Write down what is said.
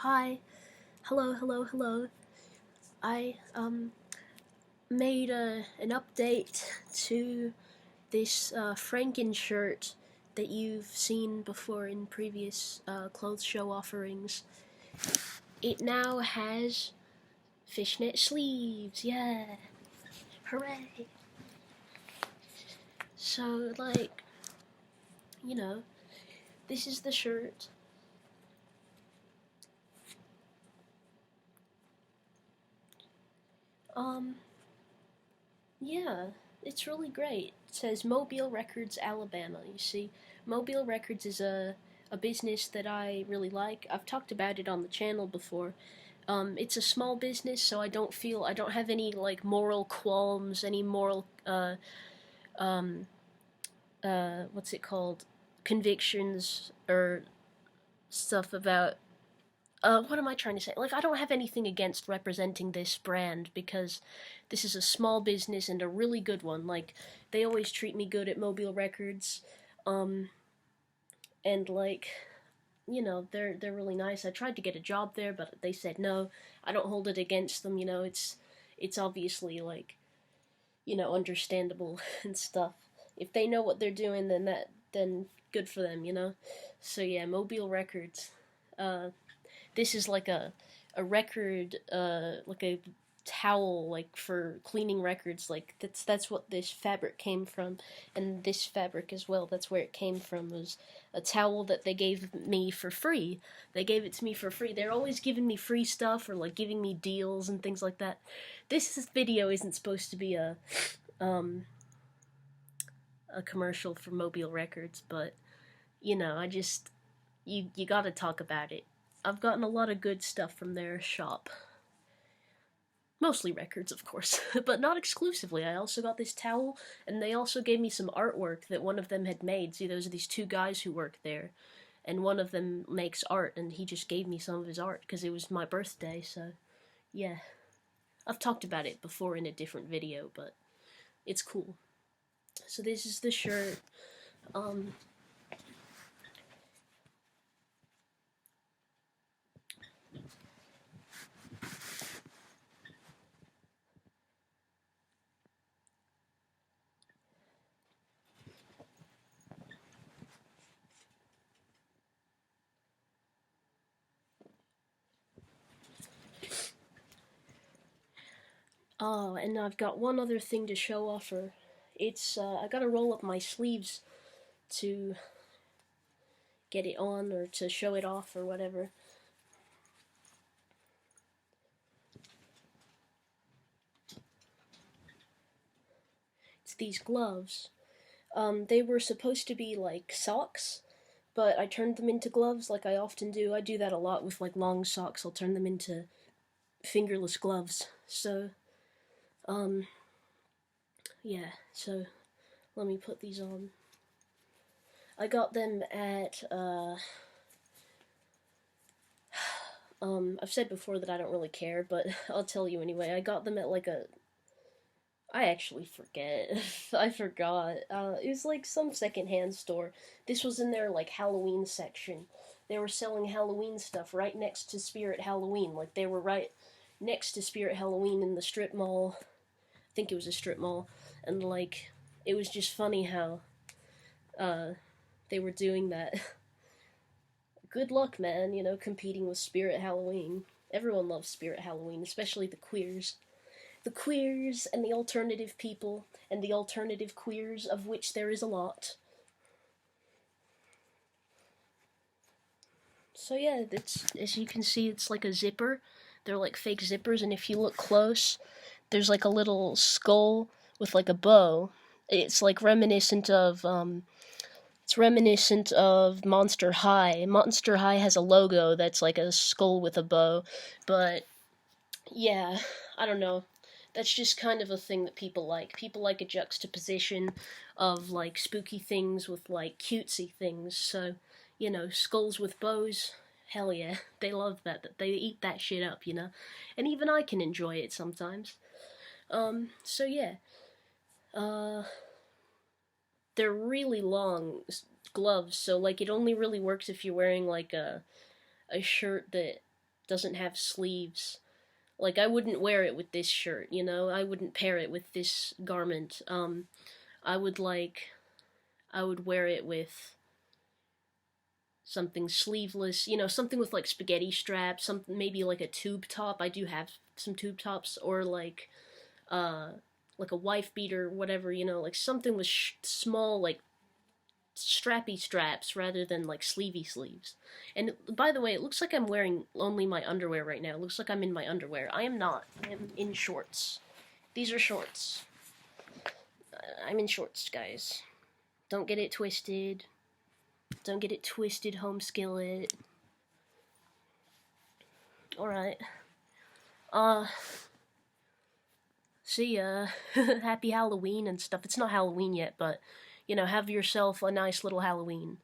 hi, hello. I made an update to this Franken shirt that you've seen before in previous clothes show offerings. It now has fishnet sleeves, yeah, hooray! So, like, you know, this is the shirt. Um, yeah, it's really great. It says Mobile Records, Alabama. You see, Mobile Records is a business that I really like. I've talked about it on the channel before. It's a small business, so I don't have any like moral qualms, any moral um, what's it called, convictions or stuff about what am I trying to say? Like, I don't have anything against representing this brand because this is a small business and a really good one. Like, they always treat me good at Mobile Records, um, and like, they're really nice. I tried to get a job there, but they said no. I don't hold it against them. It's obviously like, understandable and stuff. If they know what they're doing, then good for them. So yeah, Mobile Records. This is like a record, like a towel, like for cleaning records. Like that's what this fabric came from, and this fabric as well. That's where it came from. It was a towel that they gave me for free. They gave it to me for free. They're always giving me free stuff or like giving me deals and things like that. This video isn't supposed to be um a commercial for Mobile Records, but I just you got to talk about it. I've gotten a lot of good stuff from their shop. Mostly records, of course, but not exclusively. I also got this towel, and they also gave me some artwork that one of them had made. See, those are these two guys who work there, and one of them makes art, and he just gave me some of his art because it was my birthday, so yeah. I've talked about it before in a different video, but it's cool. So this is the shirt. Um, Oh, and I've got one other thing to show off her. I gotta roll up my sleeves to get it on or to show it off or whatever. It's these gloves. They were supposed to be like socks, but I turned them into gloves like I often do. I do that a lot with like long socks. I'll turn them into fingerless gloves. So, um, yeah, so let me put these on. I got them at, I've said before that I don't really care, but I'll tell you anyway. I got them at like I actually forget. I forgot. It was like some secondhand store. This was in their like Halloween section. They were selling Halloween stuff right next to Spirit Halloween. Like they were right next to Spirit Halloween in the strip mall. I think it was a strip mall, and like it was just funny how uh they were doing that. Good luck, man. Competing with Spirit Halloween. Everyone loves Spirit Halloween, especially the queers. The queers and the alternative people and the alternative queers, of which there is a lot. So yeah, as you can see, it's like a zipper. They're like fake zippers, and if you look close, there's like a little skull with like a bow. It's like reminiscent of Monster High. Monster High has a logo that's like a skull with a bow, but yeah, I don't know. That's just kind of a thing that people like. People like a juxtaposition of like spooky things with like cutesy things. So, skulls with bows. Hell yeah, they love that. They eat that shit up. And even I can enjoy it sometimes. So yeah. Uh, they're really long gloves, so like it only really works if you're wearing like a shirt that doesn't have sleeves. Like, I wouldn't wear it with this shirt, you know? I wouldn't pair it with this garment. I would like, I would wear it with something sleeveless, you know, something with like spaghetti straps, something maybe like a tube top. I do have some tube tops, or uh like a wife beater, whatever, you know, like something with small like strappy straps rather than like sleevey sleeves. And by the way, it looks like I'm wearing only my underwear right now. It looks like I'm in my underwear. I am not. I am in shorts. These are shorts. I'm in shorts, guys. Don't get it twisted. Don't get it twisted, home skillet. Alright. Uh, See ya. Happy Halloween and stuff. It's not Halloween yet, but, you know, have yourself a nice little Halloween.